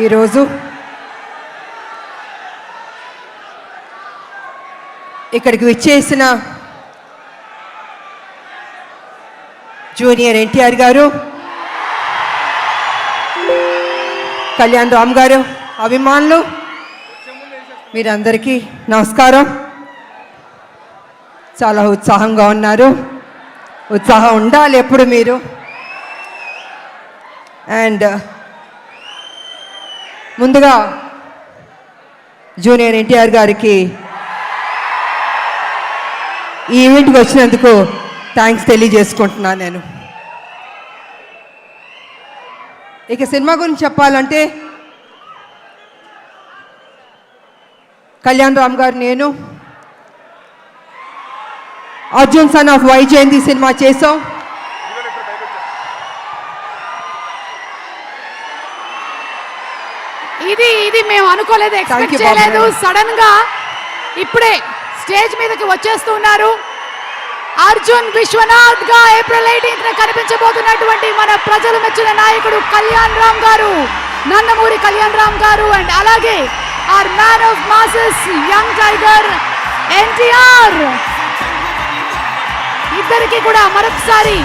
ఈరోజు ఇక్కడికి విచ్చేసిన జూనియర్ ఎన్టీఆర్ గారు, కళ్యాణ్ రామ్ గారు, అభిమానులు, మీరందరికీ నమస్కారం. చాలా ఉత్సాహంగా ఉన్నారు. ఉత్సాహం ఉండాలి ఎప్పుడు మీరు. అండ్ ముందుగా జూనియర్ ఎన్టీఆర్ గారికి ఈ ఈవెంట్కి వచ్చినందుకు థ్యాంక్స్ తెలియజేసుకుంటున్నాను నేను. ఇక సినిమా గురించి చెప్పాలంటే కళ్యాణ్ రామ్ గారు, నేను Arjun son of Vyjayanthi cinema చేసాం. ఇది మేము అనుకోలేదు, ఎక్స్పెక్ట్ చేయలేదు. సడన్ గా ఇప్పుడే స్టేజ్ మీదకి వచ్చేస్తున్నారు. అర్జున్ విశ్వనాథ్ గా ఏప్రిల్ 18న కనిపించబోతున్నటువంటి మన ప్రజలు మెచ్చిన నాయకుడు కళ్యాణ్ రామ్ గారు, నందమూరి కళ్యాణ్ రామ్ గారు, అండ్ అలాగే our man of masses young tiger NTR, ఇద్దరికి కూడా మరొకసారి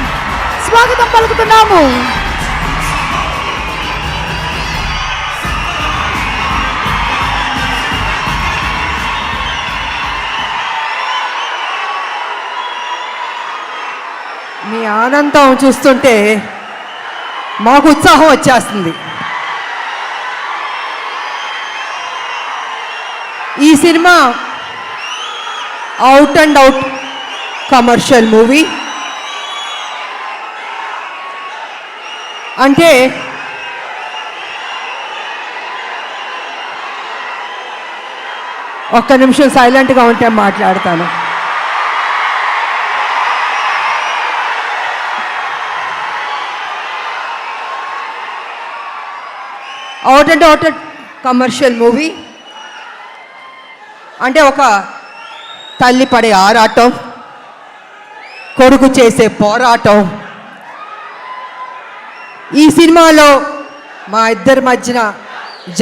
స్వాగతం పలుకుతున్నాము. మీ ఆనందం చూస్తుంటే మాకు ఉత్సాహం వచ్చేస్తుంది. ఈ cinema out and out commercial movie. అంటే ఒక్క నిమిషం సైలెంట్గా ఉంటే మాట్లాడతాను. Out and out commercial movie అంటే ఒక తల్లి పడే ఆరాటం, కొడుకు చేసే పోరాటం. ఈ సినిమాలో మా ఇద్దరి మధ్యన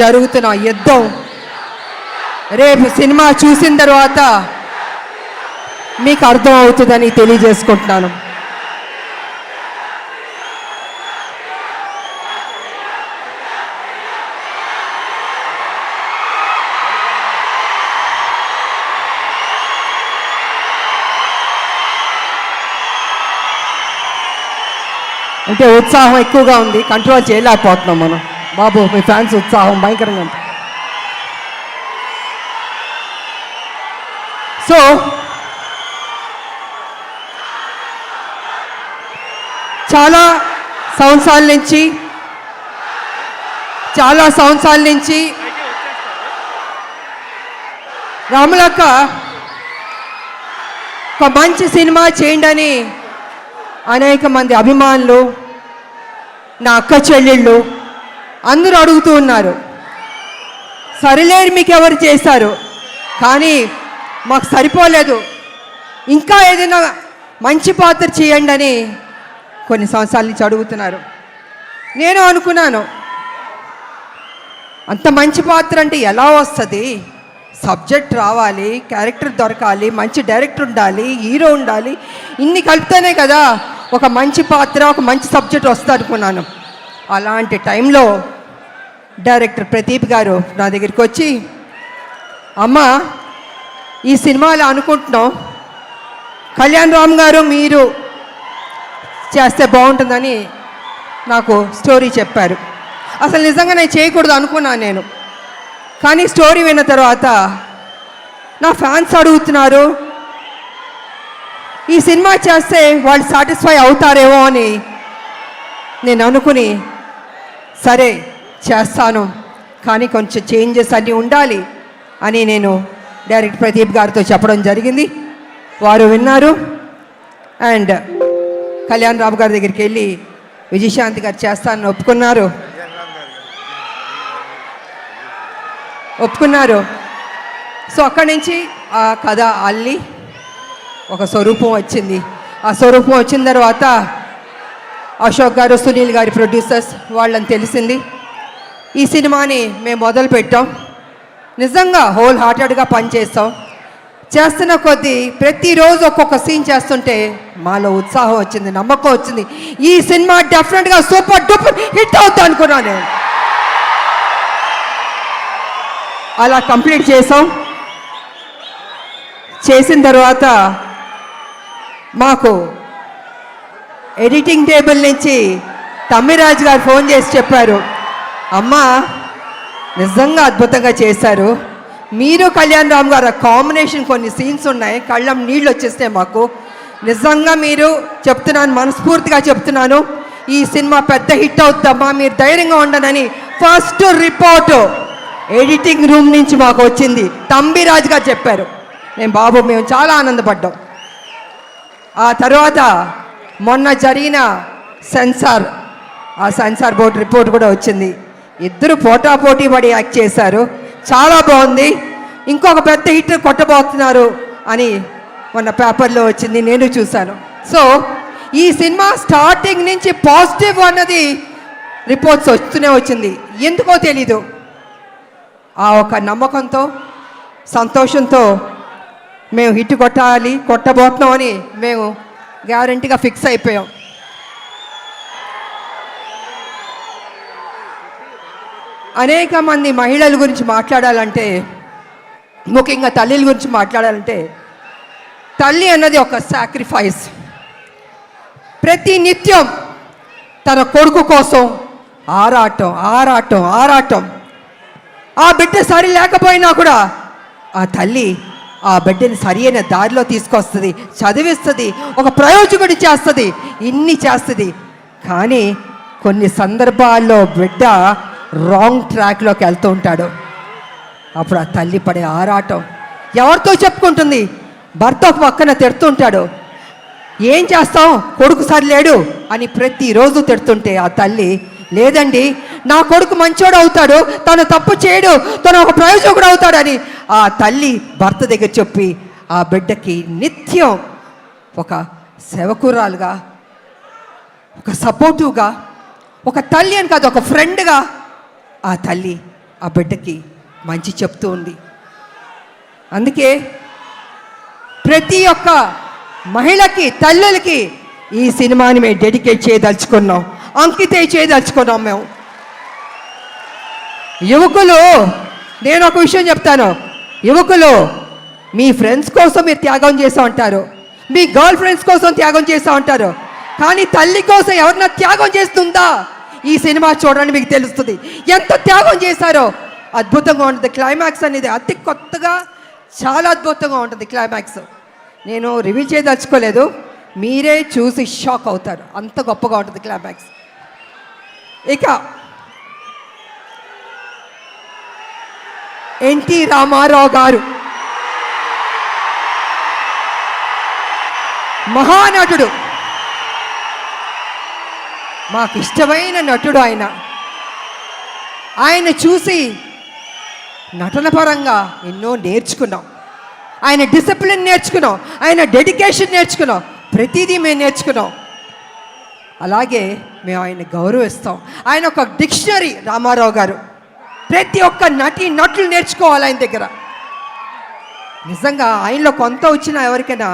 జరుగుతున్న యుద్ధం రేపు సినిమా చూసిన తర్వాత మీకు అర్థం అవుతుందని తెలియజేసుకుంటున్నాను. అంటే ఉత్సాహం ఎక్కువగా ఉంది, కంట్రోల్ చేయలేకపోతున్నాం మనం. బాబు, మీ ఫ్యాన్స్ ఉత్సాహం భయంకరంగా ఉంది. సో చాలా సంవత్సరాల నుంచి రాములక్క ఒక మంచి సినిమా చేయండి అని అనేక మంది అభిమానులు, నా అక్క చెల్లెళ్ళు అందరూ అడుగుతూ ఉన్నారు. సరిలేరు మీకు ఎవరు చేశారు, కానీ మాకు సరిపోలేదు, ఇంకా ఏదైనా మంచి పాత్ర చేయండి అని కొన్ని సంవత్సరాల నుంచి అడుగుతున్నారు. నేను అనుకున్నాను, అంత మంచి పాత్ర అంటే ఎలా వస్తుంది? సబ్జెక్ట్ రావాలి, క్యారెక్టర్ దొరకాలి, మంచి డైరెక్టర్ ఉండాలి, హీరో ఉండాలి, ఇన్ని కలిపితేనే కదా ఒక మంచి పాత్ర, ఒక మంచి సబ్జెక్ట్ వస్తుంది అనుకున్నాను. అలాంటి టైంలో డైరెక్టర్ ప్రదీప్ గారు నా దగ్గరికి వచ్చి, అమ్మ ఈ సినిమాలో అనుకుంటున్నాం, కళ్యాణ్ రామ్ గారు మీరు చేస్తే బాగుంటుందని నాకు స్టోరీ చెప్పారు. అసలు నిజంగా నేను చేయకూడదు అనుకున్నాను నేను. కానీ స్టోరీ విన్న తర్వాత నా ఫ్యాన్స్ అడుగుతున్నారు, ఈ సినిమా చేస్తే వాళ్ళు సాటిస్ఫై అవుతారేమో అని నేను అనుకుని, సరే చేస్తాను, కానీ కొంచెం చేంజెస్ అన్నీ ఉండాలి అని నేను డైరెక్టర్ ప్రదీప్ గారితో చెప్పడం జరిగింది. వారు విన్నారు. అండ్ కళ్యాణ్ రామ్ గారి దగ్గరికి వెళ్ళి విజయశాంతి గారు చేస్తానని ఒప్పుకున్నారు. సో అక్కడి నుంచి ఆ కథ అల్లి ఒక స్వరూపం వచ్చింది. ఆ స్వరూపం వచ్చిన తర్వాత అశోక్ గారు, సునీల్ గారి ప్రొడ్యూసర్స్ వాళ్ళని తెలిసింది. ఈ సినిమాని మేము మొదలు పెట్టాం. నిజంగా హోల్ హార్టెడ్గా పనిచేస్తాం. చేస్తున్న కొద్దీ ప్రతిరోజు ఒక్కొక్క సీన్ చేస్తుంటే మాలో ఉత్సాహం వచ్చింది, నమ్మకం వచ్చింది. ఈ సినిమా డెఫినెట్గా సూపర్ డూపర్ హిట్ అవుతా అనుకున్నాను నేను. అలా కంప్లీట్ చేసాం. చేసిన తర్వాత మాకు ఎడిటింగ్ టేబుల్ నుంచి తమ్మిరాజు గారు ఫోన్ చేసి చెప్పారు, అమ్మా నిజంగా అద్భుతంగా చేశారు, మీరు కళ్యాణ్ రామ్ గారు కాంబినేషన్ కొన్ని సీన్స్ ఉన్నాయి, కళ్ళం నీళ్ళు వచ్చేస్తాయి మాకు. నిజంగా మీరు చెప్తున్నాను, మనస్ఫూర్తిగా చెప్తున్నాను, ఈ సినిమా పెద్ద హిట్ అవుతుందమ్మా, మీరు ధైర్యంగా ఉండనని ఫస్ట్ రిపోర్టు ఎడిటింగ్ రూమ్ నుంచి మాకు వచ్చింది. తంబిరాజు గారు చెప్పారు. మేము చాలా ఆనందపడ్డాం. ఆ తర్వాత మొన్న జరిగిన ఆ సెన్సార్ బోర్డు రిపోర్ట్ కూడా వచ్చింది. ఇద్దరు పోటాపోటీ పడి యాక్ట్ చేశారు, చాలా బాగుంది, ఇంకొక పెద్ద హిట్ కొట్టబోతున్నారు అని మొన్న పేపర్లో వచ్చింది, నేను చూశాను. సో ఈ సినిమా స్టార్టింగ్ నుంచి పాజిటివ్ అన్నది రిపోర్ట్స్ వస్తూనే వచ్చింది. ఎందుకో తెలీదు, ఆ ఒక నమ్మకంతో సంతోషంతో మేము హిట్ కొట్టబోతున్నాం అని మేము గ్యారంటీగా ఫిక్స్ అయిపోయాం. అనేక మంది మహిళల గురించి మాట్లాడాలంటే, ముఖ్యంగా తల్లిల గురించి మాట్లాడాలంటే, తల్లి అన్నది ఒక సాక్రిఫైస్. ప్రతి నిత్యం తన కొడుకు కోసం ఆరాటం ఆరాటం ఆరాటం. ఆ బిడ్డ సరి లేకపోయినా కూడా ఆ తల్లి ఆ బిడ్డని సరి అయిన దారిలో తీసుకొస్తుంది, చదివిస్తుంది, ఒక ప్రయోజకుడి చేస్తుంది, ఇన్ని చేస్తుంది. కానీ కొన్ని సందర్భాల్లో బిడ్డ రాంగ్ ట్రాక్లోకి వెళ్తూ ఉంటాడు. అప్పుడు ఆ తల్లి పడే ఆరాటం ఎవరితో చెప్పుకుంటుంది? భర్త ఒక పక్కన తిడుతుంటాడు, ఏం చేస్తాం కొడుకు సరిలేడు అని ప్రతిరోజు తిడుతుంటే ఆ తల్లి, లేదండి నా కొడుకు మంచోడు అవుతాడు, తను తప్పు చేయడు, తను ఒక ప్రయోజకుడు అవుతాడని ఆ తల్లి భర్త దగ్గర చెప్పి ఆ బిడ్డకి నిత్యం ఒక సేవకురాలుగా, ఒక సపోర్టివ్గా, ఒక తల్లి అని కాదు ఒక ఫ్రెండ్గా ఆ తల్లి ఆ బిడ్డకి మంచి చెప్తూ ఉంది. అందుకే ప్రతి ఒక్క మహిళకి, తల్లులకి ఈ సినిమాని మేము డెడికేట్ చేయదలుచుకున్నాం, అంకితం చేయదలుచుకున్నాం మేము. యువకులు, నేను ఒక విషయం చెప్తాను, యువకులు మీ ఫ్రెండ్స్ కోసం మీరు త్యాగం చేస్తూ ఉంటారు, మీ గర్ల్ ఫ్రెండ్స్ కోసం త్యాగం చేస్తూ ఉంటారు, కానీ తల్లి కోసం ఎవరన్నా త్యాగం చేస్తుందా? ఈ సినిమా చూడండి మీకు తెలుస్తుంది ఎంత త్యాగం చేశారో. అద్భుతంగా ఉంటుంది క్లైమాక్స్ అనేది, అతి కొత్తగా చాలా అద్భుతంగా ఉంటుంది క్లైమాక్స్. నేను రివీల్ చేయదలుచుకోలేదు, మీరే చూసి షాక్ అవుతారు, అంత గొప్పగా ఉంటుంది క్లైమాక్స్. ఇక ఎన్టీ రామారావు గారు మహానటుడు, మాకు ఇష్టమైన నటుడు ఆయన. ఆయన చూసి నటన పరంగా ఎన్నో నేర్చుకున్నాం, ఆయన డిసిప్లిన్ నేర్చుకున్నాం, ఆయన డెడికేషన్ నేర్చుకున్నాం, ప్రతిదీ మేము నేర్చుకున్నాం. అలాగే మేము ఆయన గౌరవిస్తాం. ఆయన ఒక డిక్షనరీ రామారావు గారు. ప్రతి ఒక్క నటులు నేర్చుకోవాలి ఆయన దగ్గర. నిజంగా ఆయనలో కొంత వచ్చినా ఎవరికైనా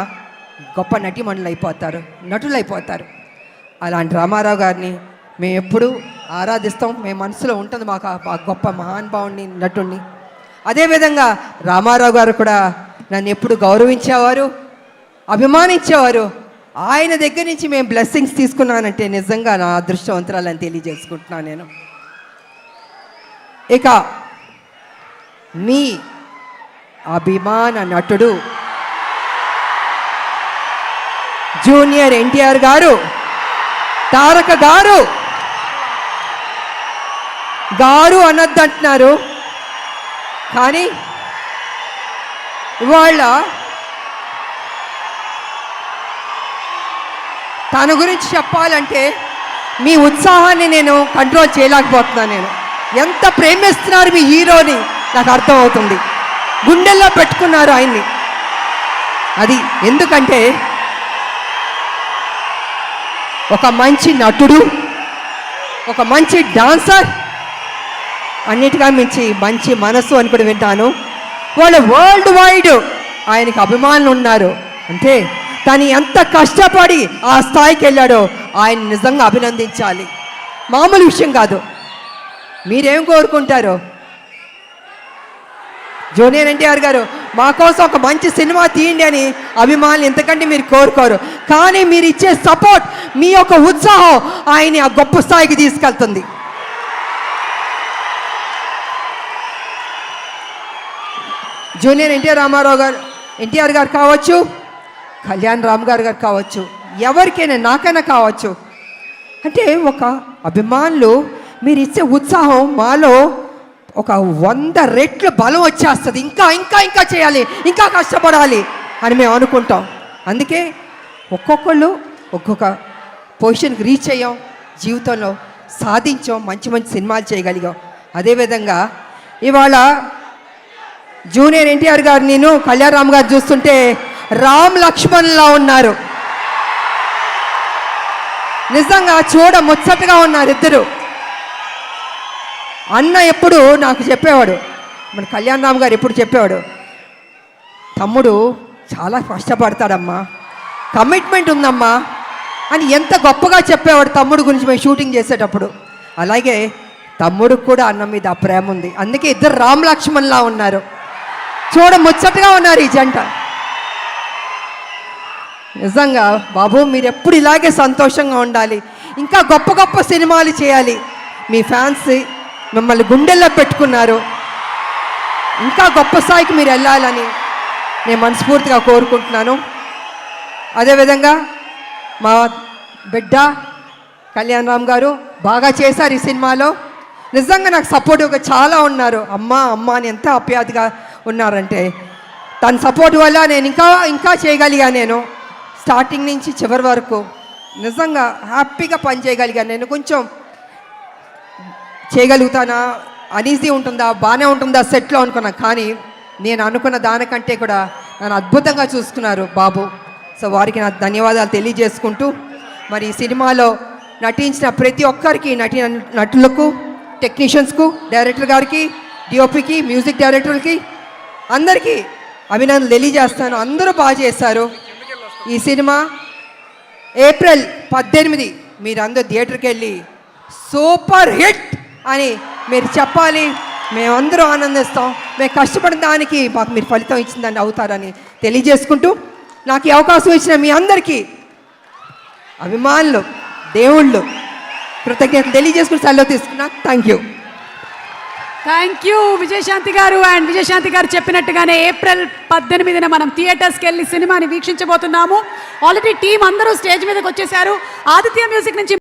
గొప్ప నటీమణులు అయిపోతారు, నటులు అయిపోతారు. అలాంటి రామారావు గారిని మేము ఎప్పుడూ ఆరాధిస్తాం, మేము మనసులో ఉంటుంది మాకు ఆ గొప్ప మహానుభావుని, నటుడిని. అదేవిధంగా రామారావు గారు కూడా నన్ను ఎప్పుడు గౌరవించేవారు, అభిమానించేవారు. ఆయన దగ్గర నుంచి మేము బ్లెస్సింగ్స్ తీసుకున్నానంటే నిజంగా నా అదృష్టవంతురాలని తెలియజేసుకుంటున్నాను నేను. ఇక మీ అభిమాన నటుడు జూనియర్ ఎన్టీఆర్ గారు, తారక గారు, గారు అనొద్దంటున్నారు కానీ ఇవాళ తన గురించి చెప్పాలంటే మీ ఉత్సాహాన్ని నేను కంట్రోల్ చేయలేకపోతున్నాను. నేను ఎంత ప్రేమిస్తున్నారు మీ హీరోని నాకు అర్థమవుతుంది, గుండెల్లో పెట్టుకున్నారు ఆయన్ని. అది ఎందుకంటే ఒక మంచి నటుడు, ఒక మంచి డాన్సర్, అన్నిటిగా మించి మంచి మనసు అని కూడా వింటాను. వాళ్ళు వరల్డ్ వైడ్ ఆయనకి అభిమానులు ఉన్నారు. అంటే తను ఎంత కష్టపడి ఆ స్థాయికి వెళ్ళాడో ఆయన నిజంగా అభినందించాలి. మామూలు విషయం కాదు. మీరేం కోరుకుంటారు? జూనియర్ ఎన్టీఆర్ గారు మా కోసం ఒక మంచి సినిమా తీయండి అని అభిమానులు ఎంతకంటే మీరు కోరుకోరు. కానీ మీరు ఇచ్చే సపోర్ట్, మీ యొక్క ఉత్సాహం ఆయన్ని ఆ గొప్ప స్థాయికి తీసుకెళ్తుంది. జూనియర్ ఎన్టీఆర్ గారు కావచ్చు, కళ్యాణ్ రామ్ గారు కావచ్చు, ఎవరికైనా నాకైనా కావచ్చు. అంటే ఒక అభిమానులు మీరు ఇచ్చే ఉత్సాహం మాలో ఒక 100 రెట్లు బలం వచ్చేస్తుంది. ఇంకా ఇంకా ఇంకా చేయాలి, ఇంకా కష్టపడాలి అని మేము అనుకుంటాం. అందుకే ఒక్కొక్కళ్ళు ఒక్కొక్క పొజిషన్కి రీచ్ అయ్యాం, జీవితంలో సాధించాం, మంచి మంచి సినిమాలు చేయగలిగాం. అదేవిధంగా ఇవాళ జూనియర్ ఎన్టీఆర్ గారు, నేను కళ్యాణ్ రామ్ గారు చూస్తుంటే రామ్ లక్ష్మణ్లా ఉన్నారు. నిజంగా చూడ ముచ్చటగా ఉన్నారు ఇద్దరు. అన్న ఎప్పుడు నాకు చెప్పేవాడు, మన కళ్యాణ్ రామ్ గారు ఎప్పుడు చెప్పేవాడు, తమ్ముడు చాలా కష్టపడతాడమ్మా, కమిట్మెంట్ ఉందమ్మా అని ఎంత గొప్పగా చెప్పేవాడు తమ్ముడు గురించి మేము షూటింగ్ చేసేటప్పుడు. అలాగే తమ్ముడికి కూడా అన్న మీద ఆ ప్రేమ ఉంది. అందుకే ఇద్దరు రామ్ లక్ష్మణ్లా ఉన్నారు, చూడ ముచ్చటగా ఉన్నారు ఈ జంట. నిజంగా బాబు మీరు ఎప్పుడు ఇలాగే సంతోషంగా ఉండాలి, ఇంకా గొప్ప గొప్ప సినిమాలు చేయాలి. మీ ఫ్యాన్స్ మిమ్మల్ని గుండెల్లో పెట్టుకున్నారు, ఇంకా గొప్ప స్థాయికి మీరు వెళ్ళాలని నేను మనస్ఫూర్తిగా కోరుకుంటున్నాను. అదేవిధంగా మా బిడ్డ కళ్యాణ్ రామ్ గారు బాగా చేశారు ఈ సినిమాలో. నిజంగా నాకు సపోర్టివ్గా చాలా ఉన్నారు. అమ్మ అమ్మ అని ఎంత ఆప్యాయతగా ఉన్నారంటే, తన సపోర్ట్ వల్ల నేను ఇంకా ఇంకా చేయగలిగా. నేను స్టార్టింగ్ నుంచి చివరి వరకు నిజంగా హ్యాపీగా పని చేయగలిగాను. నేను కొంచెం చేయగలుగుతానా, అనీజీ ఉంటుందా, బాగానే ఉంటుందా సెట్లో అనుకున్నా. కానీ నేను అనుకున్న దానికంటే కూడా నన్ను అద్భుతంగా చూసుకున్నారు బాబు. సో వారికి నా ధన్యవాదాలు తెలియజేసుకుంటూ, మరి ఈ సినిమాలో నటించిన ప్రతి ఒక్కరికి, నటులకు, టెక్నీషియన్స్కు, డైరెక్టర్ గారికి, డిఓపికి, మ్యూజిక్ డైరెక్టర్కి అందరికీ అభినందనలు తెలియజేస్తాను. అందరూ బాగా చేశారు. ఈ సినిమా ఏప్రిల్ 18 మీరందరూ థియేటర్కి వెళ్ళి సూపర్ హిట్ అని మీరు చెప్పాలి. మేమందరం ఆనందిస్తాం. మేము కష్టపడిన దానికి మాకు మీరు ఫలితం ఇచ్చిందని అవుతారని తెలియజేసుకుంటూ, నాకు ఈ అవకాశం ఇచ్చిన మీ అందరికీ అభిమానులు, దేవుళ్ళు కృతజ్ఞతలు తెలియజేసుకుని సెలవు తీసుకున్నా. థ్యాంక్ యూ విజయశాంతి గారు. అండ్ విజయశాంతి గారు చెప్పినట్టుగానే ఏప్రిల్ 18న మనం థియేటర్స్కి వెళ్ళి సినిమాని వీక్షించబోతున్నాము. ఆల్రెడీ టీం అందరూ స్టేజ్ మీదకి వచ్చేసారు. ఆదిత్య మ్యూజిక్ నుంచి